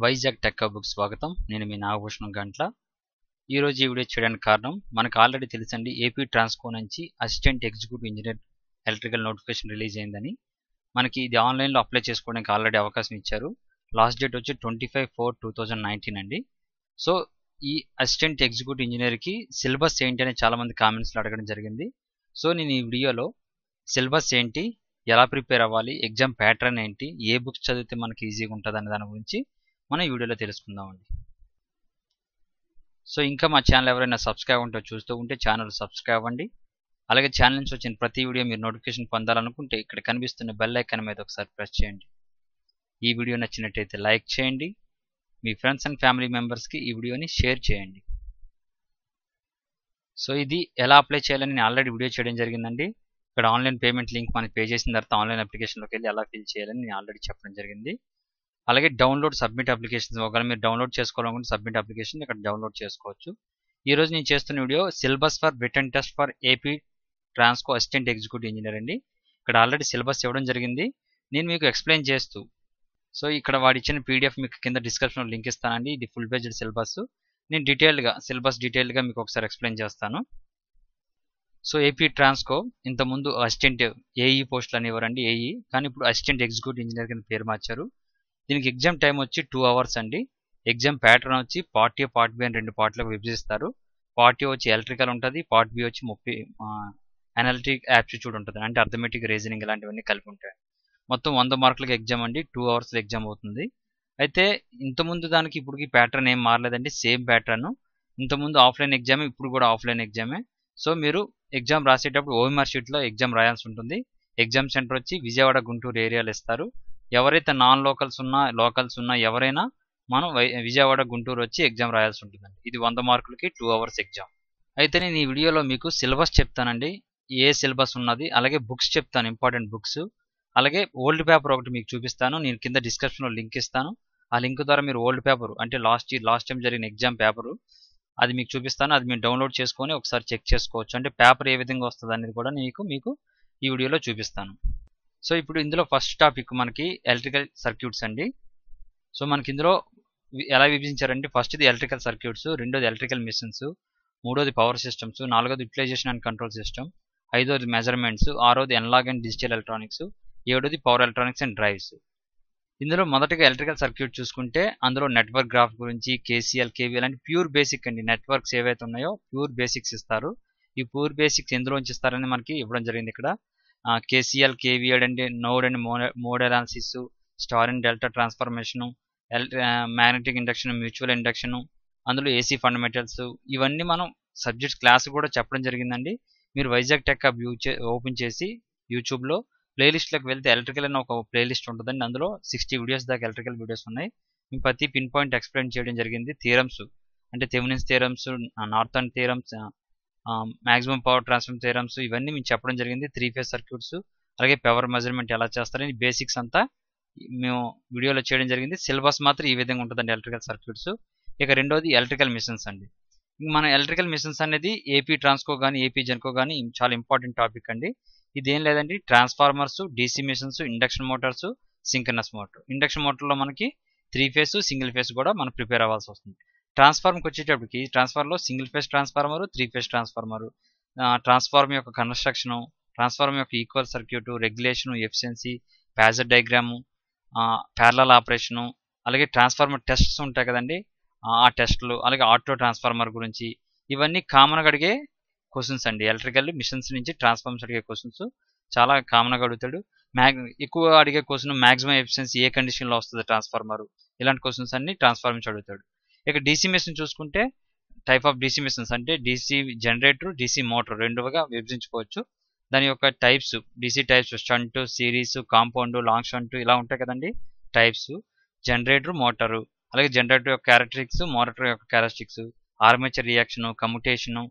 Vizag tech హబ్‌కి స్వాగతం. నేను మీ నాగభూషణం గంట్ల. ఈరోజు ఈ వీడియో చేయడానికి కారణం మనకు ఆల్రెడీ తెలుసండి, ఏపీ ట్రాన్స్కో నుంచి assistant executive engineer electrical notification release అయిందని. మనకి ఇది ఆన్లైన్లో అప్లై చేసుకోవడానికి ఆల్రెడీ అవకాశం ఇచ్చారు. లాస్ట్ డేట్ వచ్చి 25/4/2019 అండి. సో ఈ అసిస్టెంట్ ఎగ్జిక్యూటివ్ ఇంజనీర్కి సిలబస్ ఏంటి అని చాలామంది కామెంట్స్లో అడగడం జరిగింది. సో నేను ఈ వీడియోలో సిలబస్ ఏంటి, ఎలా ప్రిపేర్ అవ్వాలి, ఎగ్జామ్ ప్యాటర్న్ ఏంటి, ఏ బుక్స్ చదివితే మనకి ఈజీగా ఉంటుంది అనే దాని గురించి మనం ఈ వీడియోలో తెలుసుకుందామండి. సో ఇంకా మా ఛానల్ ఎవరైనా సబ్స్క్రైబ్ ఉంటే చూస్తూ ఉంటే ఛానల్ సబ్స్క్రైబ్ అవ్వండి. అలాగే ఛానల్ నుంచి వచ్చిన ప్రతి వీడియో మీరు నోటిఫికేషన్ పొందాలనుకుంటే ఇక్కడ కనిపిస్తున్న బెల్ ఐకాన్ మీద ఒకసారి ప్రెస్ చేయండి. ఈ వీడియో నచ్చినట్టయితే లైక్ చేయండి. మీ ఫ్రెండ్స్ అండ్ ఫ్యామిలీ మెంబర్స్కి ఈ వీడియోని షేర్ చేయండి. సో ఇది ఎలా అప్లై చేయాలని నేను ఆల్రెడీ వీడియో చేయడం జరిగిందండి. ఇక్కడ ఆన్లైన్ పేమెంట్ లింక్ మనకి పే చేసిన తర్వాత ఆన్లైన్ అప్లికేషన్లోకి వెళ్ళి ఎలా ఫిల్ చేయాలని నేను ఆల్రెడీ చెప్పడం జరిగింది. అలాగే డౌన్లోడ్ సబ్మిట్ అప్లికేషన్స్, ఒకవేళ మీరు డౌన్లోడ్ చేసుకోవాలనుకుంటే సబ్మిట్ అప్లికేషన్ ఇక్కడ డౌన్లోడ్ చేసుకోవచ్చు. ఈరోజు నేను చేస్తున్న video syllabus for written test for AP Transco assistant executive engineer అండి. ఇక్కడ ఆల్రెడీ సిలబస్ ఇవ్వడం జరిగింది, నేను మీకు ఎక్స్ప్లెయిన్ చేస్తూ. సో ఇక్కడ వాడి ఇచ్చిన పీడిఎఫ్ మీకు కింద డిస్క్రిప్షన్లో లింక్ ఇస్తానండి. ఇది ఫుల్ పేజ్డ్ సిలబస్. నేను సిలబస్ డీటెయిల్గా మీకు ఒకసారి ఎక్స్ప్లెయిన్ చేస్తాను. సో ఏపీ ట్రాన్స్కో ఇంతకుముందు అసిస్టెంట్ ఏఈ పోస్టులు అనేవారండి, ఏఈ, కానీ ఇప్పుడు అసిస్టెంట్ ఎగ్జిక్యూటివ్ ఇంజనీర్ కింద పేరు మార్చారు. దీనికి ఎగ్జామ్ టైం వచ్చి 2 hours అండి. ఎగ్జామ్ ప్యాటర్న్ వచ్చి పార్ట్ ఏ పార్ట్ బి అని 2 పార్ట్లకు విభజిస్తారు. పార్ట్ ఏ వచ్చి ఎలక్ట్రికల్ ఉంటుంది, పార్ట్ బి వచ్చి అనలిటిక్ యాప్టిట్యూడ్ ఉంటుంది, అంటే అర్థమెటిక్, రీజనింగ్ ఇలాంటివన్నీ కలిపి ఉంటాయి. మొత్తం 100 మార్కులకి ఎగ్జామ్ అండి. 2 hours ఎగ్జామ్ అవుతుంది. అయితే ఇంతకుముందు దానికి ఇప్పటికి ప్యాటర్న్ ఏం మారలేదండి, సేమ్ ప్యాటర్న్. ఇంతకుముందు ఆఫ్లైన్ ఎగ్జామ్, ఇప్పుడు కూడా ఆఫ్లైన్ ఎగ్జామే. సో మీరు ఎగ్జామ్ రాసేటప్పుడు ఓఎంఆర్ షీట్లో ఎగ్జామ్ రాయాల్సి ఉంటుంది. ఎగ్జామ్ సెంటర్ వచ్చి విజయవాడ, గుంటూరు ఏరియాలు ఇస్తారు. ఎవరైతే నాన్ లోకల్స్ ఉన్నా, లోకల్స్ ఉన్నా ఎవరైనా మనం విజయవాడ, గుంటూరు వచ్చి ఎగ్జామ్ రాయాల్సి ఉంటుందండి. ఇది 100 మార్కులకి 2 hours ఎగ్జామ్. అయితే నేను ఈ వీడియోలో మీకు సిలబస్ చెప్తానండి, ఏ సిలబస్ ఉన్నది, అలాగే బుక్స్ చెప్తాను, ఇంపార్టెంట్ బుక్స్. అలాగే ఓల్డ్ పేపర్ ఒకటి మీకు చూపిస్తాను, నేను కింద డిస్క్రిప్షన్లో లింక్ ఇస్తాను. ఆ లింక్ ద్వారా మీరు ఓల్డ్ పేపర్, అంటే లాస్ట్ టైం జరిగిన ఎగ్జామ్ పేపరు, అది మీకు చూపిస్తాను. అది మీరు డౌన్లోడ్ చేసుకొని ఒకసారి చెక్ చేసుకోవచ్చు. అంటే పేపర్ ఏ విధంగా వస్తుంది అనేది కూడా మీకు ఈ వీడియోలో చూపిస్తాను. సో ఇప్పుడు ఇందులో ఫస్ట్ టాపిక్ మనకి ఎలక్ట్రికల్ సర్క్యూట్స్ అండి. సో మనకి ఇందులో ఎలా విభజించారంటే, ఫస్ట్ది ఎలక్ట్రికల్ సర్క్యూట్స్, రెండోది ఎలక్ట్రికల్ మిషన్స్, మూడోది పవర్ సిస్టమ్స్, నాలుగోది యూటిలైజేషన్ అండ్ కంట్రోల్ సిస్టమ్, ఐదోది మెజర్మెంట్స్, ఆరోది ఎనలాగ్ అండ్ డిజిటల్ ఎలక్ట్రానిక్స్, ఏడోది పవర్ ఎలక్ట్రానిక్స్ అండ్ డ్రైవ్స్. ఇందులో మొదటిగా ఎలక్ట్రికల్ సర్క్యూట్ చూసుకుంటే అందులో నెట్వర్క్ గ్రాఫ్ గురించి, కేసీఎల్, కేవీఎల్ అంటే ప్యూర్ బేసిక్ అండి. నెట్వర్క్స్ ఏవైతే ఉన్నాయో ప్యూర్ బేసిక్స్ ఇస్తారు. ఈ ప్యూర్ బేసిక్స్ ఎందులోంచి ఇస్తారని మనకి ఇవ్వడం జరిగింది ఇక్కడ. కేసీఎల్, కేవీఎల్ అంటే node and mode analysis, star and delta transformation, magnetic induction, mutual induction, అందులో ఏసీ ఫండమెంటల్స్, ఇవన్నీ మనం సబ్జెక్ట్స్ క్లాస్ కూడా చెప్పడం జరిగిందండి. మీరు వైజాగ్ టెక్ హబ్ ఓపెన్ చేసి యూట్యూబ్లో ప్లేలిస్ట్లోకి వెళ్తే ఎలక్ట్రికల్ అని ఒక ప్లేలిస్ట్ ఉంటుందండి. అందులో 60 వీడియోస్ దాకా ఎలక్ట్రికల్ వీడియోస్ ఉన్నాయి. మేము ప్రతి పిన్ పాయింట్ ఎక్స్ప్లెయిన్ చేయడం జరిగింది. థియరమ్స్ అంటే Thevenin's theorems, northern theorems, maximum power transfer theorems, ఇవన్నీ మేము చెప్పడం జరిగింది. 3 phase సర్క్యూట్స్, అలాగే పవర్ మెజర్మెంట్ ఎలా చేస్తారని బేసిక్స్ అంతా మేము వీడియోలో చేయడం జరిగింది. సిలబస్ మాత్రం ఈ విధంగా ఉంటుందండి ఎలక్ట్రికల్ సర్క్యూట్స్. ఇక రెండోది ఎలక్ట్రికల్ మిషన్స్ అండి. మన ఎలక్ట్రికల్ మిషన్స్ అనేది ఏపీ ట్రాన్స్కో కానీ ఏపీ జెన్కో కానీ చాలా ఇంపార్టెంట్ టాపిక్ అండి. ఇదేం లేదండి, transformers, DC machines, induction motors, synchronous motor. Induction మోటార్లో మనకి 3 phase, సింగిల్ ఫేస్ కూడా మనం ప్రిపేర్ అవ్వాల్సి వస్తుంది. ట్రాన్స్ఫార్మర్కి వచ్చేటప్పటికి ట్రాన్స్ఫార్మర్లో single phase transformer, 3 phase transformer, transformer యొక్క కన్స్ట్రక్షను, ట్రాన్స్ఫార్మర్ యొక్క equal circuit, regulation, efficiency, phasor diagram, parallel operation, అలాగే ట్రాన్స్ఫార్మర్ టెస్ట్స్ ఉంటాయి కదండి, ఆ టెస్టులు, అలాగే ఆటో ట్రాన్స్ఫార్మర్ గురించి, ఇవన్నీ కామన్గా అడిగే క్వశ్చన్స్ అండి. ఎలక్ట్రికల్ మిషన్స్ నుంచి ట్రాన్స్ఫార్మర్స్ అడిగే క్వశ్చన్స్ చాలా కామన్గా అడుగుతాడు. ఎక్కువ అడిగే క్వశ్చన్ మ్యాక్సిమం ఎఫిషియన్సీ ఏ కండిషన్లో వస్తుంది ట్రాన్స్ఫార్మర్, ఇలాంటి క్వశ్చన్స్ అన్ని ట్రాన్స్ఫార్మర్స్ అడుగుతాడు. ఇక డీసీ మిషన్ చూసుకుంటే టైప్ ఆఫ్ డీసీ మిషన్స్ అంటే డీసీ జనరేటర్, డీసీ మోటార్ రెండుగా విభజించుకోవచ్చు. దాని యొక్క types, DC types shunt, series, compound, long shunt, ఇలా ఉంటాయి కదండి టైప్స్. జనరేటర్, మోటారు, అలాగే జనరేటర్ యొక్క క్యారెక్టరిస్టిక్స్, మోటార్ యొక్క క్యారెక్టరిస్టిక్స్, ఆర్మేచర్ రియాక్షన్, కమ్యుటేషను,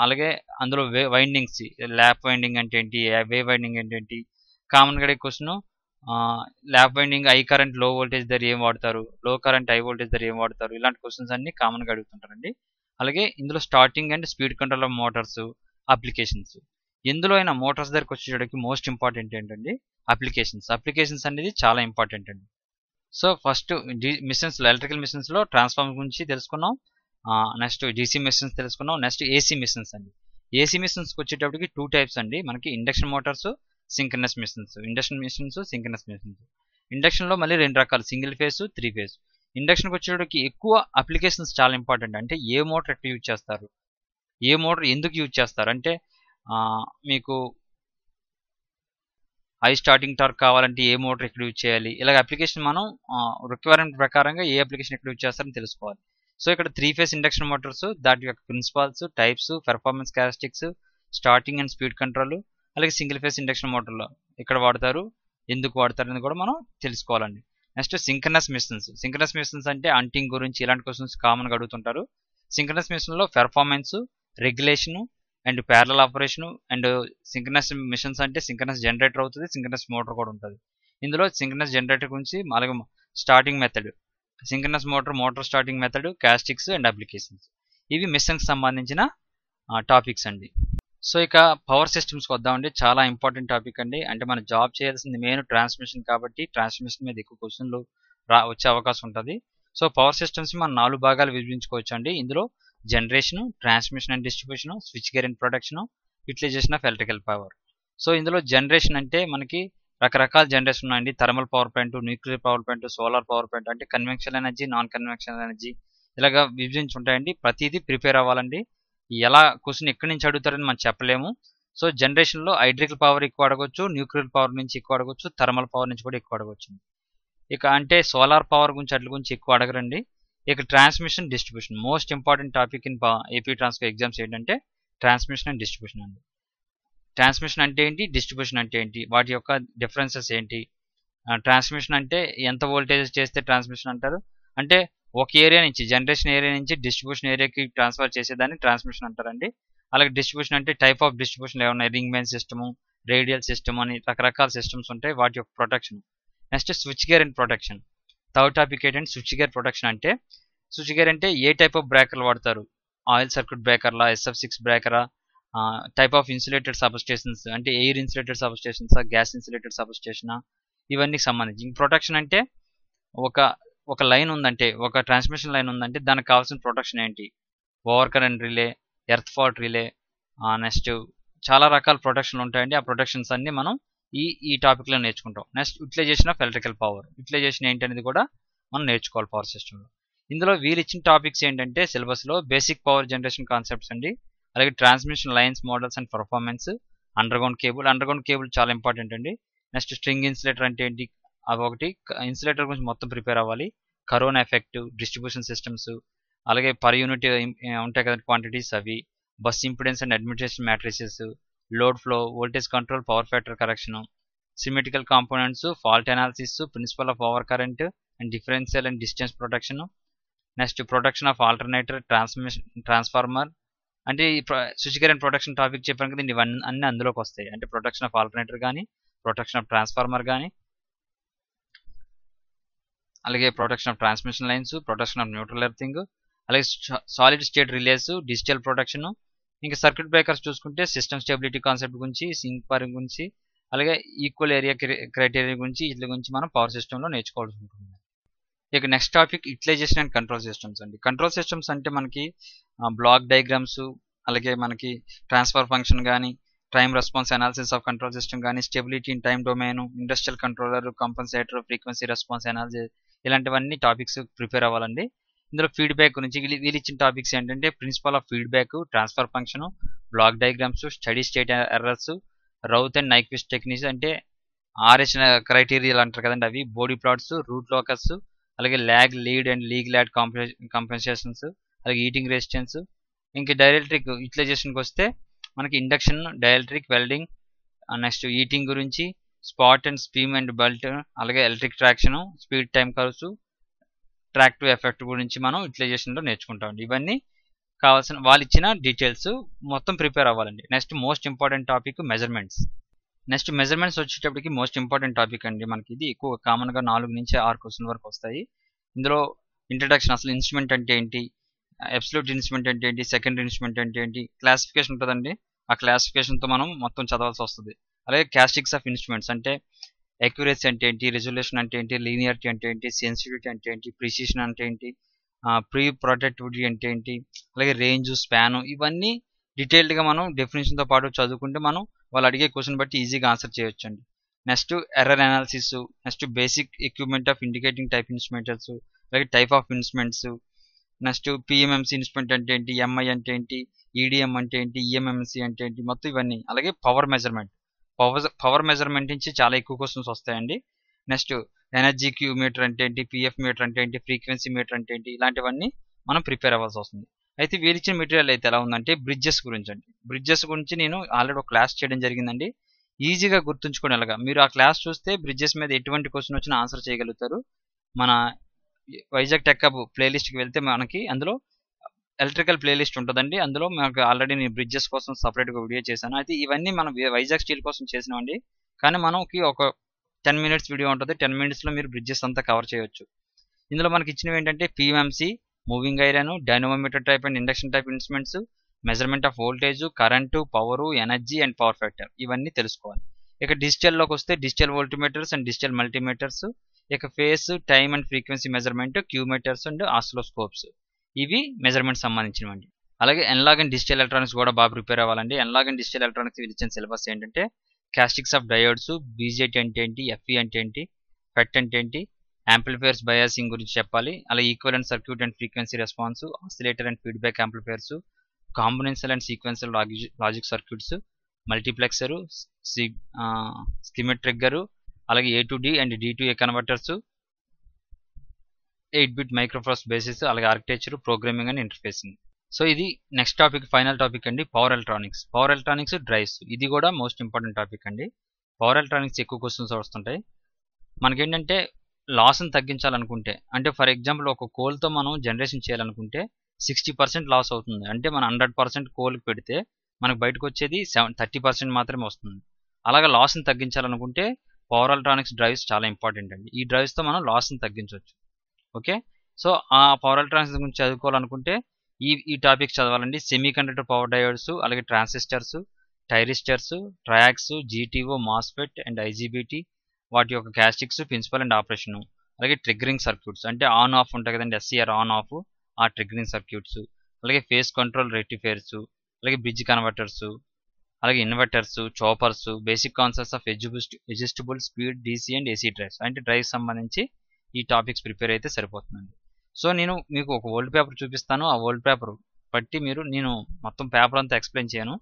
అలాగే అందులో వైండింగ్స్, ల్యాప్ వైండింగ్ అంటే ఏంటి, వేవ్ వైండింగ్ అంటే ఏంటి, కామన్గా అడిగే question. Lap winding high current లో వోల్టేజ్ దగ్గర ఏం వాడతారు, లో కరెంట్ హై వోల్టేజ్ దగ్గర ఏం వాడతారు, ఇలాంటి క్వశ్చన్స్ అన్ని కామన్గా అడుగుతుంటారండి. అలాగే ఇందులో starting and speed control of Motors, applications. ఎందులో అయినా మోటార్స్ దగ్గరకు వచ్చేటప్పటికి మోస్ట్ ఇంపార్టెంట్ ఏంటండి అప్లికేషన్స్ అనేది చాలా ఇంపార్టెంట్ అండి. సో ఫస్ట్ మిషన్స్లో ఎలక్ట్రికల్ మిషన్స్లో ట్రాన్స్ఫార్మర్ గురించి తెలుసుకున్నాం. నెక్స్ట్ డీసీ మిషన్స్ తెలుసుకున్నాం. నెక్స్ట్ ఏసీ మిషన్స్ అండి. ఏసీ మిషన్స్కి వచ్చేటప్పటికి 2 టైప్స్ అండి. మనకి induction motors, synchronous machines. Induction machines, synchronous machines. ఇండక్షన్లో మళ్ళీ 2 రకాలు, సింగిల్ ఫేజ్, 3 ఫేజ్. ఇండక్షన్కి వచ్చేటప్పటికి ఎక్కువ అప్లికేషన్స్ చాలా ఇంపార్టెంట్. అంటే ఏ మోటార్ ఎట్లా యూజ్ చేస్తారు, ఏ మోటార్ ఎందుకు యూజ్ చేస్తారు అంటే మీకు హై స్టార్టింగ్ టార్క్ కావాలంటే ఏ మోటార్ ఎక్కడ యూజ్ చేయాలి, ఇలాగ అప్లికేషన్ మనం రిక్వైర్మెంట్ ప్రకారంగా ఏ అప్లికేషన్ ఎక్కడ యూజ్ చేస్తారని తెలుసుకోవాలి. సో ఇక్కడ 3 ఫేజ్ ఇండక్షన్ మోటార్స్, దాటి యొక్క principles, types, performance characteristics, starting and speed control, అలాగే సింగిల్ ఫేజ్ ఇండక్షన్ మోటార్లో ఎక్కడ వాడతారు, ఎందుకు వాడతారు అనేది కూడా మనం తెలుసుకోవాలండి. Next synchronous machines. Synchronous machines అంటే అంటింగ్ గురించి ఇలాంటి క్వశ్చన్స్ కామన్గా అడుగుతుంటారు. సింక్రనస్ మిషన్లో performance, regulation and parallel operation and synchronous machines అంటే సింక్రనస్ జనరేటర్ అవుతుంది, సింక్రనస్ మోటార్ కూడా ఉంటుంది. ఇందులో సింక్రనస్ జనరేటర్ గురించి అలాగే starting method, synchronous motor starting method, characteristics and applications. ఇవి మిషన్కి సంబంధించిన టాపిక్స్ అండి. సో ఇక పవర్ సిస్టమ్స్కి వద్దామండి. చాలా ఇంపార్టెంట్ టాపిక్ అండి. అంటే మనం జాబ్ చేయాల్సింది మెయిన్ ట్రాన్స్మిషన్ కాబట్టి ట్రాన్స్మిషన్ మీద ఎక్కువ క్వశ్చన్లు వచ్చే అవకాశం ఉంటుంది. సో పవర్ సిస్టమ్స్ మనం 4 భాగాలు విభజించుకోవచ్చు అండి. ఇందులో generation, transmission and distribution, switchgear and protection, utilisation of electrical power. So ఇందులో జనరేషన్ అంటే మనకి రకరకాల జనరేషన్ ఉన్నాయండి. Thermal power plant, nuclear power plant, solar power plant, అంటే conventional energy, non conventional energy, ఇలాగా విభజించి ఉంటాయండి. ప్రతిదీ ప్రిపేర్ అవ్వాలండి. ఎలా క్వశ్చన్ ఎక్కడి నుంచి అడుగుతారని మనం చెప్పలేము. సో జనరేషన్లో హైడ్రికల్ పవర్ ఎక్కువ అడగవచ్చు, న్యూక్లియర్ పవర్ నుంచి ఎక్కువ అడగవచ్చు, థర్మల్ పవర్ నుంచి కూడా ఎక్కువ అడగవచ్చు. ఇక అంటే సోలార్ పవర్ గురించి అట్ల గురించి ఎక్కువ అడగరండి. ఇక transmission, distribution most important topic in AP Transco exams ఏంటంటే ట్రాన్స్మిషన్ అండ్ డిస్ట్రిబ్యూషన్ అండి. ట్రాన్స్మిషన్ అంటే ఏంటి, డిస్ట్రిబ్యూషన్ అంటే ఏంటి, వాటి యొక్క డిఫరెన్సెస్ ఏంటి. ట్రాన్స్మిషన్ అంటే ఎంత వోల్టేజ్ చేస్తే ట్రాన్స్మిషన్ అంటారు, అంటే ఒక ఏరియా నుంచి జనరేషన్ ఏరియా నుంచి డిస్ట్రిబ్యూషన్ ఏరియాకి ట్రాన్స్ఫర్ చేసేదాన్ని ట్రాన్స్మిషన్ అంటారండి. అలాగే డిస్ట్రిబ్యూషన్ అంటే టైప్ ఆఫ్ డిస్ట్రిబ్యూషన్ ఏమన్నా ring main system, radial system అని రకరకాల సిస్టమ్స్ ఉంటాయి, వాటి యొక్క protection. Next switchgear and protection. Third topic ఏంటంటే స్విచ్ గేర్ ప్రొటెక్షన్. అంటే స్విచ్ గేర్ అంటే ఏ టైప్ ఆఫ్ బ్రేకర్లు వాడతారు, ఆయిల్ సర్క్యూట్ బ్రేకర్లా, SF6 బ్రేకరా, టైప్ ఆఫ్ ఇన్సులేటెడ్ సబ్స్టేషన్స్ అంటే ఎయిర్ ఇన్సులేటెడ్ సబ్స్టేషన్సా, గ్యాస్ ఇన్సులేటెడ్ సబ్స్టేషనా, ఇవన్నీ సంబంధించి. ప్రొటెక్షన్ అంటే ఒక లైన్ ఉందంటే, ఒక ట్రాన్స్మిషన్ లైన్ ఉందంటే దానికి కావాల్సిన ప్రొటెక్షన్ ఏంటి, over current relay, earth fault relay, next చాలా రకాల ప్రొటెక్షన్లు ఉంటాయండి. ఆ ప్రొటెక్షన్స్ అన్ని మనం ఈ టాపిక్లో నేర్చుకుంటాం. Next utilization of electrical power. Utilization ఏంటనేది కూడా మనం నేర్చుకోవాలి పవర్ సిస్టంలో. ఇందులో వీళ్ళు ఇచ్చిన టాపిక్స్ ఏంటంటే సిలబస్లో బేసిక్ పవర్ జనరేషన్ కాన్సెప్ట్స్ అండి, అలాగే transmission lines, models and performance, underground cable చాలా ఇంపార్టెంట్ అండి. నెక్స్ట్ స్ట్రింగ్ ఇన్సులేటర్ అంటే ఏంటి, అవి ఒకటి. ఇన్సులేటర్ గురించి మొత్తం ప్రిపేర్ అవ్వాలి. కరోనా ఎఫెక్ట్, డిస్ట్రిబ్యూషన్ సిస్టమ్స్, అలాగే పర్ యూనిట్ ఉంటాయి కదా క్వాంటిటీస్ అవి, bus impedance and administration matrices, load flow, voltage control, power factor correction, symmetrical components, fault analysis, principle of over current and differential and distance protection. Next protection of alternator, transformer. అంటే ఈ switch gear and protection topic చెప్పాను కదా, ఇవన్నీ అన్ని అందులోకి వస్తాయి. అంటే protection of alternator కానీ, ప్రొటెక్షన్ ఆఫ్ ట్రాన్స్ఫార్మర్ కానీ, అలాగే protection of transmission lines, protection of neutral earthing, అలాగే solid state relays, digital protection. ఇంకా సర్క్యూట్ బ్రేకర్స్ చూసుకుంటే సిస్టమ్ స్టెబిలిటీ కాన్సెప్ట్ గురించి, సింక్ పవర్ గురించి, అలాగే ఈక్వల్ ఏరియా క్రైటీరియా గురించి, వీటి గురించి మనం పవర్ సిస్టంలో నేర్చుకోవాల్సి ఉంటుంది. ఇక next topic utilisation and control systems అండి. కంట్రోల్ సిస్టమ్స్ అంటే మనకి బ్లాక్ డయాగ్రామ్స్, అలాగే మనకి ట్రాన్స్ఫర్ ఫంక్షన్ కానీ, time response analysis of control system కానీ, stability in time domain, industrial controller, compensator, frequency response analysis, ఇలాంటివన్నీ టాపిక్స్ ప్రిపేర్ అవ్వాలండి. ఇందులో ఫీడ్బ్యాక్ గురించి వీళ్ళు ఇచ్చిన టాపిక్స్ ఏంటంటే principle of feedback, transfer function, block diagrams, steady state errors, Routh and Nyquist techniques అంటే RH criteria అంటారు కదండి అవి, బాడీ ప్లాట్స్, రూట్ లోకస్, అలాగే lag, lead and lead lag compensations, అలాగే ఈటింగ్ రెసిస్టెన్స్. ఇంకా డైఎలక్ట్రిక్ యూటిలైజేషన్కి వస్తే మనకి induction, dielectric, welding, next heating గురించి, spot and seam and belt, అలాగే electric traction, speed time curves, tractive effort గురించి మనం యూటిలైజేషన్లో నేర్చుకుంటామండి. ఇవన్నీ కావాల్సిన వాళ్ళు ఇచ్చిన డీటెయిల్స్ మొత్తం ప్రిపేర్ అవ్వాలండి. Next most important topic measurements. Next measurements వచ్చేటప్పటికి మోస్ట్ ఇంపార్టెంట్ టాపిక్ అండి. మనకి ఇది ఎక్కువ కామన్గా 4 నుంచి 6 క్వశ్చన్ వరకు వస్తాయి. ఇందులో ఇంట్రడక్షన్, అసలు ఇన్స్ట్రుమెంట్ అంటే ఏంటి, అబ్సల్యూట్ ఇన్స్ట్రుమెంట్ అంటే ఏంటి, సెకండరీ ఇన్స్ట్రుమెంట్ అంటే ఏంటి, క్లాసిఫికేషన్ ఉంటుందండి, ఆ క్లాసిఫికేషన్తో మనం మొత్తం చదవాల్సి వస్తుంది. అలాగే క్యాస్టిక్స్ ఆఫ్ ఇన్స్ట్రుమెంట్స్ అంటే అక్యురసీ అంటే ఏంటి, రెజల్యూషన్ అంటే ఏంటి, లీనియారిటీ అంటే ఏంటి, సెన్సిటివిటీ అంటే ఏంటి, ప్రిసిషన్ అంటే ఏంటి, ప్రీ ప్రొటెక్టివిటీ అంటే ఏంటి, అలాగే రేంజ్, స్పాన్, ఇవన్నీ డీటెయిల్డ్గా మనం డెఫినేషన్తో పాటు చదువుకుంటే మనం వాళ్ళు అడిగే క్వశ్చన్ బట్టి ఈజీగా ఆన్సర్ చేయొచ్చు అండి. Next error analysis, next basic equipment of indicating type instruments, అలాగే type of instruments, next PMMC instrument అంటే ఏంటి, ఎంఐ అంటే ఏంటి, ఈడిఎం అంటే ఏంటి, ఈఎంఎంసి అంటే ఏంటి, మొత్తం ఇవన్నీ. అలాగే పవర్ మెజర్మెంట్, పవర్ మెజర్మెంట్ నుంచి చాలా ఎక్కువ క్వశ్చన్స్ వస్తాయండి. నెక్స్ట్ ఎనర్జీ క్యూ మీటర్ అంటే ఏంటి, పిఎఫ్ మీటర్ అంటే ఏంటి, ఫ్రీక్వెన్సీ మీటర్ అంటే ఏంటి, ఇలాంటివన్నీ మనం ప్రిపేర్ అవ్వాల్సి వస్తుంది. అయితే వీరిచ్చిన మెటీరియల్ అయితే ఎలా ఉందంటే బ్రిడ్జెస్ గురించి అండి. బ్రిడ్జెస్ గురించి నేను ఆల్రెడీ ఒక క్లాస్ చేయడం జరిగిందండి. ఈజీగా గుర్తుంచుకునేలాగా మీరు ఆ క్లాస్ చూస్తే బ్రిడ్జెస్ మీద ఎటువంటి క్వశ్చన్ వచ్చినా ఆన్సర్ చేయగలుగుతారు. మన వైజాగ్ టెక్ హబ్ ప్లేలిస్ట్కి వెళ్తే మనకి అందులో ఎలక్ట్రికల్ ప్లేలిస్ట్ ఉంటుందండి. అందులో మనకు ఆల్రెడీ నేను బ్రిడ్జెస్ కోసం సపరేట్గా వీడియో చేశాను. అయితే ఇవన్నీ మనం వైజాగ్ స్టీల్ కోసం చేసినామండి. కానీ మనకి ఒక 10 మినిట్స్ వీడియో ఉంటుంది. 10 మినిట్స్లో మీరు బ్రిడ్జెస్ అంతా కవర్ చేయొచ్చు. ఇందులో మనకి ఇచ్చినవి ఏంటంటే PMC, moving iron, dynamometer type and induction type instruments, measurement of voltage, current, power, energy and power factor, ఇవన్నీ తెలుసుకోవాలి. ఇక డిజిటల్లోకి వస్తే digital voltmeters and digital multimeters, ఇక phase, time and frequency measurement, Q meters and oscilloscopes, ఇవి measurement సంబంధించినవండి. అలాగే analogue and digital electronics కూడా బాగా ప్రిపేర్ అవ్వాలండి. ఎన్లాగ్ అండ్ డిజిటల్ ఎలక్ట్రానిక్స్ ఇచ్చిన సిలబస్ ఏంటంటే క్యాస్టిక్స్ ఆఫ్ డయోడ్స్, బీజేటీ అంటే ఏంటి, ఎఫ్ఈ అంటే ఏంటి, ఫెట్ అంటే ఏంటి, యాంప్లిఫైర్స్ బయాసింగ్ గురించి చెప్పాలి. అలాగే equivalent circuit and frequency response, oscillator and feedback amplifiers, combinational and sequential logic circuits, multiplexer, Schmitt trigger, అలాగే A to D and D to A converters, 8-బిట్ మైక్రోప్రాసెసర్ బేసిస్, అలాగే architecture, programming and interfacing. So ఇది next topic, final topic అండి, power electronics. Power electronics drives, ఇది కూడా most important topic అండి. Power ఎలక్ట్రానిక్స్ ఎక్కువ క్వశ్చన్స్ వస్తుంటాయి. మనకేంటంటే లాస్ని తగ్గించాలనుకుంటే, అంటే ఫర్ ఎగ్జాంపుల్ ఒక కోల్తో మనం జనరేషన్ చేయాలనుకుంటే 60% లాస్ అవుతుంది. అంటే మనం 100% కోల్కి పెడితే మనకు బయటకు వచ్చేది 30% మాత్రమే వస్తుంది. అలాగే లాస్ని తగ్గించాలనుకుంటే పవర్ ఎలక్ట్రానిక్స్ డ్రైవ్స్ చాలా ఇంపార్టెంట్ అండి. ఈ డ్రైవ్స్తో మనం లాస్ని తగ్గించవచ్చు. ఓకే, సో ఆ పవర్ ఎలక్ట్రానిక్స్ గురించి చదువుకోవాలనుకుంటే ఈ టాపిక్ చదవాలండి. సెమీ కండక్టర్ పవర్ డయోడ్స్, అలాగే transistors, thyristors, triacs, GTO, MOSFET and IGBT, వాటి యొక్క క్యాస్టిక్స్, ప్రిన్సిపల్ అండ్ ఆపరేషన్, అలాగే ట్రిగ్గరింగ్ సర్క్యూట్స్, అంటే ఆన్ ఆఫ్ ఉంటాయి కదండి, ఎస్సీఆర్ ఆన్ ఆఫ్, ఆ ట్రిగ్గరింగ్ సర్క్యూట్స్, అలాగే ఫేస్ కంట్రోల్ రెక్టిఫైర్స్, అలాగే బ్రిడ్జ్ కన్వర్టర్స్, అలాగే inverters, choppers, basic concepts of adjustable speed DC and AC drives, అంటే డ్రైవ్స్ సంబంధించి ఈ టాపిక్స్ ప్రిపేర్ అయితే సరిపోతుందండి. సో నేను మీకు ఒక ఓల్డ్ పేపర్ చూపిస్తాను. ఆ ఓల్డ్ పేపర్ బట్టి నేను మొత్తం పేపర్ అంతా ఎక్స్ప్లెయిన్ చేయను.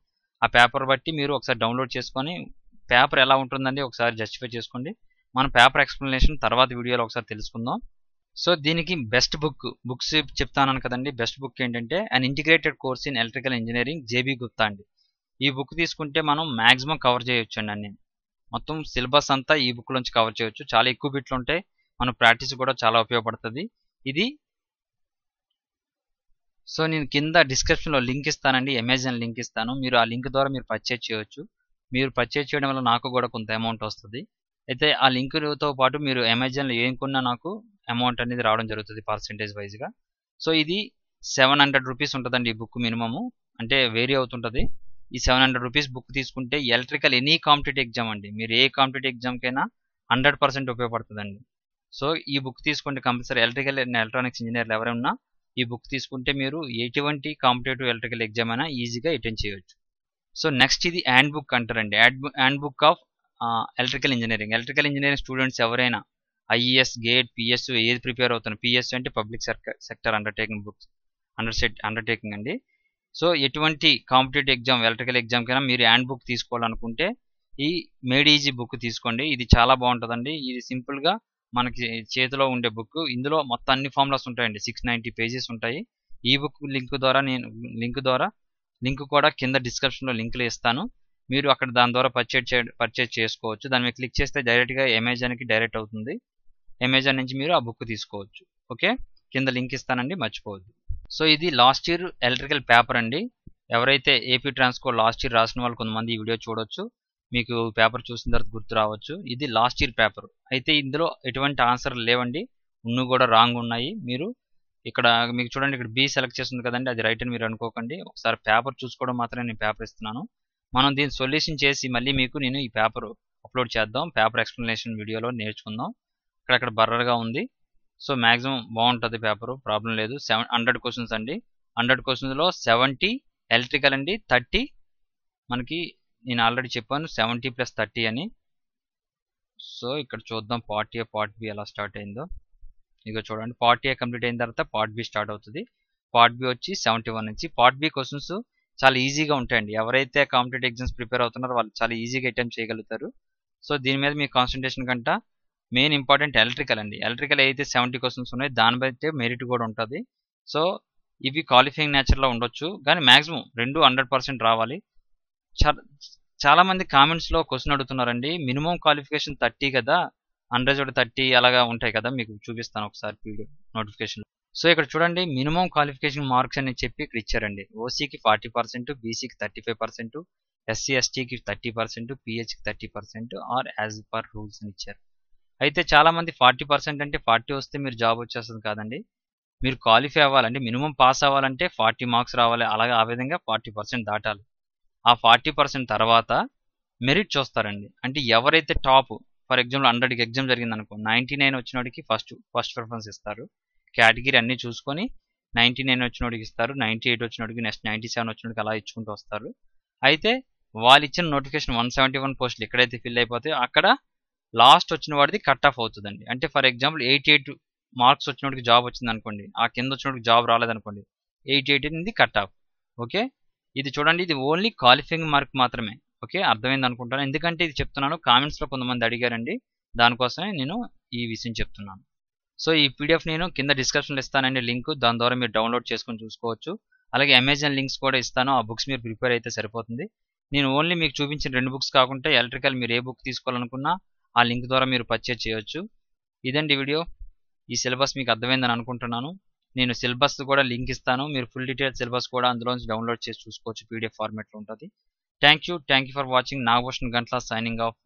ఆ పేపర్ బట్టి మీరు ఒకసారి డౌన్లోడ్ చేసుకొని పేపర్ ఎలా ఉంటుందండి ఒకసారి జస్టిఫై చేసుకోండి. మన పేపర్ ఎక్స్ప్లెనేషన్ తర్వాత వీడియోలో ఒకసారి తెలుసుకుందాం. సో దీనికి బెస్ట్ బుక్స్ చెప్తాను కదండి. బెస్ట్ బుక్ ఏంటంటే అన్ integrated course in electrical engineering, JB Gupta అండి. ఈ బుక్ తీసుకుంటే మనం మ్యాక్సిమం కవర్ చేయొచ్చు అండి. అన్ని మొత్తం సిలబస్ అంతా ఈ బుక్ నుంచి కవర్ చేయొచ్చు. చాలా ఎక్కువ బిట్లు ఉంటాయి, మన ప్రాక్టీస్ కూడా చాలా ఉపయోగపడుతుంది ఇది. సో నేను కింద డిస్క్రిప్షన్లో లింక్ ఇస్తానండి, అమెజాన్ లింక్ ఇస్తాను. మీరు ఆ లింక్ ద్వారా మీరు పర్చేజ్ చేయొచ్చు. మీరు పర్చేజ్ చేయడం వల్ల నాకు కూడా కొంత అమౌంట్ వస్తుంది. అయితే ఆ లింక్తో పాటు మీరు అమెజాన్లో ఏం కొన్నా నాకు అమౌంట్ అనేది రావడం జరుగుతుంది పర్సెంటేజ్ వైజ్గా. సో ఇది 700 రూపీస్ ఉంటుందండి ఈ బుక్ మినిమము, అంటే వేరీ అవుతుంటుంది. ఈ 700 రూపీస్ బుక్ తీసుకుంటే ఎలక్ట్రికల్ ఎనీ కాంపిటేటివ్ ఎగ్జామ్ అండి, మీరు ఏ కాంపిటేటివ్ ఎగ్జామ్కైనా 100% ఉపయోగపడుతుందండి. సో ఈ బుక్ తీసుకుంటే కంపల్సరీ ఎలక్ట్రికల్ అండ్ ఎలక్ట్రానిక్స్ ఇంజనీర్లు ఎవరైనా ఈ బుక్ తీసుకుంటే మీరు ఎటువంటి కాంపిటేటివ్ ఎలక్ట్రికల్ ఎగ్జామ్ అయినా ఈజీగా అటెండ్ చేయొచ్చు. సో నెక్స్ట్ ఇది హ్యాండ్ బుక్ అంటారండి, hand book of electrical engineering students ఎవరైనా ఐఈఎస్, గేట్, పిఎస్ ఏది ప్రిపేర్ అవుతున్నారు, పిఎస్ అంటే పబ్లిక్ సెక్టర్ అండర్టేకింగ్ అండి. సో ఎటువంటి కాంపిటేటివ్ ఎగ్జామ్ ఎలక్ట్రికల్ ఎగ్జామ్కైనా మీరు హ్యాండ్ బుక్ తీసుకోవాలనుకుంటే ఈ మేడ్ ఈజీ బుక్ తీసుకోండి. ఇది చాలా బాగుంటుందండి. ఇది సింపుల్గా మనకి చేతిలో ఉండే బుక్. ఇందులో మొత్తం అన్ని ఫార్ములాస్ ఉంటాయండి, 690 పేజెస్ ఉంటాయి. ఈ బుక్ లింక్ కూడా కింద డిస్క్రిప్షన్లో లింక్లు ఇస్తాను. మీరు అక్కడ దాని ద్వారా పర్చేజ్ చేసుకోవచ్చు. దాని మీద క్లిక్ చేస్తే డైరెక్ట్గా అమెజాన్కి డైరెక్ట్ అవుతుంది. అమెజాన్ నుంచి మీరు ఆ బుక్ తీసుకోవచ్చు. ఓకే, కింద లింక్ ఇస్తానండి, మర్చిపోవద్దు. సో ఇది లాస్ట్ ఇయర్ ఎలక్ట్రికల్ పేపర్ అండి. ఎవరైతే ఏపీ ట్రాన్స్కో లాస్ట్ ఇయర్ రాసిన వాళ్ళు కొంతమంది ఈ వీడియో చూడొచ్చు, మీకు పేపర్ చూసిన తర్వాత గుర్తు రావచ్చు. ఇది లాస్ట్ ఇయర్ పేపర్. అయితే ఇందులో ఎటువంటి ఆన్సర్లు లేవండి, కూడా రాంగ్ ఉన్నాయి. మీరు ఇక్కడ మీకు చూడండి, ఇక్కడ బి సెలెక్ట్ చేస్తుంది కదండి, అది రైట్ అని మీరు అనుకోకండి. ఒకసారి పేపర్ చూసుకోవడం మాత్రమే నేను పేపర్ ఇస్తున్నాను. మనం దీన్ని సొల్యూషన్ చేసి మళ్ళీ మీకు నేను ఈ పేపర్ అప్లోడ్ చేద్దాం. పేపర్ ఎక్స్ప్లెనేషన్ వీడియోలో నేర్చుకుందాం. అక్కడ బర్రర్గా ఉంది. సో మ్యాక్సిమం బాగుంటుంది పేపరు, ప్రాబ్లం లేదు. 100 క్వశ్చన్స్ అండి. 100 క్వశ్చన్స్లో 70 ఎలక్ట్రికల్ అండి, 30 మనకి నేను ఆల్రెడీ చెప్పాను 70 + 30 అని. సో ఇక్కడ చూద్దాం పార్ట్ ఏ పార్ట్ బి ఎలా స్టార్ట్ అయిందో. ఇక చూడండి, పార్ట్ ఏ కంప్లీట్ అయిన తర్వాత పార్ట్ బి స్టార్ట్ అవుతుంది. పార్ట్ బి వచ్చి 71 నుంచి. పార్ట్ బి క్వశ్చన్స్ చాలా ఈజీగా ఉంటాయండి. ఎవరైతే కాంపిటేటివ్ ఎగ్జామ్స్ ప్రిపేర్ అవుతున్నారో వాళ్ళు చాలా ఈజీగా అటెంప్ట్ చేయగలుగుతారు. సో దీని మీద మీ కాన్సన్ట్రేషన్ కంట మెయిన్ ఇంపార్టెంట్ ఎలక్ట్రికల్ అండి. ఎలక్ట్రికల్ అయితే 70 క్వశ్చన్స్ ఉన్నాయి, దాన్ని బట్టి మెరిట్ కూడా ఉంటుంది. సో ఇవి క్వాలిఫైయింగ్ నేచర్లో ఉండొచ్చు, కానీ మ్యాక్సిమం 100% రావాలి. చాలా మంది కామెంట్స్లో క్వశ్చన్ అడుగుతున్నారండి, మినిమం క్వాలిఫికేషన్ 30 కదా, అన్రిజర్వ్డ్ 30 అలాగా ఉంటాయి కదా, మీకు చూపిస్తాను ఒకసారి పీడియో నోటిఫికేషన్. సో ఇక్కడ చూడండి, మినిమం క్వాలిఫికేషన్ మార్క్స్ అని చెప్పి ఇక్కడ ఇచ్చారండి. ఓసీకి 40%, బీసీకి 35%, ఎస్సీ ఎస్టీకి 30%, పిహెచ్కి 30% ఆర్ యాజ్ పర్ రూల్స్ అని ఇచ్చారు. అయితే చాలా మంది 40% అంటే 40 వస్తే మీరు జాబ్ వచ్చేస్తుంది కాదండి. మీరు క్వాలిఫై అవ్వాలంటే మినిమం పాస్ అవ్వాలంటే 40 మార్క్స్ రావాలి. అలాగే ఆ విధంగా 40% దాటాలి. ఆ 40% తర్వాత మెరిట్ చూస్తారండి. అంటే ఎవరైతే టాప్, ఫర్ ఎగ్జాంపుల్ 100కి ఎగ్జామ్ జరిగింది అనుకో, 99 వచ్చినోడికి ఫస్ట్ ప్రిఫరెన్స్ ఇస్తారు. కేటగిరీ అన్ని చూసుకొని 99 వచ్చినోడికి ఇస్తారు, 98 వచ్చినోడికి, నెక్స్ట్ 97 వచ్చినోడికి అలా ఇచ్చుకుంటూ వస్తారు. అయితే వాళ్ళు ఇచ్చిన నోటిఫికేషన్ 171 పోస్టులు ఎక్కడైతే ఫిల్ అయిపోతాయో అక్కడ లాస్ట్ వచ్చిన వాడిది కట్ ఆఫ్ అవుతుందండి. అంటే ఫర్ ఎగ్జాంపుల్ 88 మార్క్స్ వచ్చినోడికి జాబ్ వచ్చింది అనుకోండి, ఆ కింద వచ్చినోడికి జాబ్ రాలేదనుకోండి, 88 అనేది కట్ ఆఫ్. ఓకే, ఇది చూడండి, ఇది ఓన్లీ క్వాలిఫైయింగ్ మార్క్ మాత్రమే. ఓకే, అర్థమైంది అనుకుంటాను. ఎందుకంటే ఇది చెప్తున్నాను, కామెంట్స్లో కొంతమంది అడిగారండి, దానికోసమే నేను ఈ విషయం చెప్తున్నాను. సో ఈ పీడిఎఫ్ నేను కింద డిస్క్రిప్షన్లో ఇస్తానండి లింక్, దాని ద్వారా మీరు డౌన్లోడ్ చేసుకొని చూసుకోవచ్చు. అలాగే అమెజాన్ లింక్స్ కూడా ఇస్తాను, ఆ బుక్స్ మీరు ప్రిపేర్ అయితే సరిపోతుంది. నేను ఓన్లీ మీకు చూపించిన 2 బుక్స్ కాకుండా ఎలక్ట్రికల్ మీరు ఏ బుక్ తీసుకోవాలనుకున్నా ఆ లింక్ ద్వారా మీరు పర్చేజ్ చేయొచ్చు. ఇదండి వీడియో. ఈ సిలబస్ మీకు అర్థమైందని అనుకుంటున్నాను. నేను సిలబస్ కూడా లింక్ ఇస్తాను, మీరు ఫుల్ డీటెయిల్ సిలబస్ కూడా అందులోంచి డౌన్లోడ్ చేసి చూసుకోవచ్చు, పీడిఎఫ్ ఫార్మాట్లో ఉంటుంది. Thank you for watching. Nagabhushan Gantla signing off.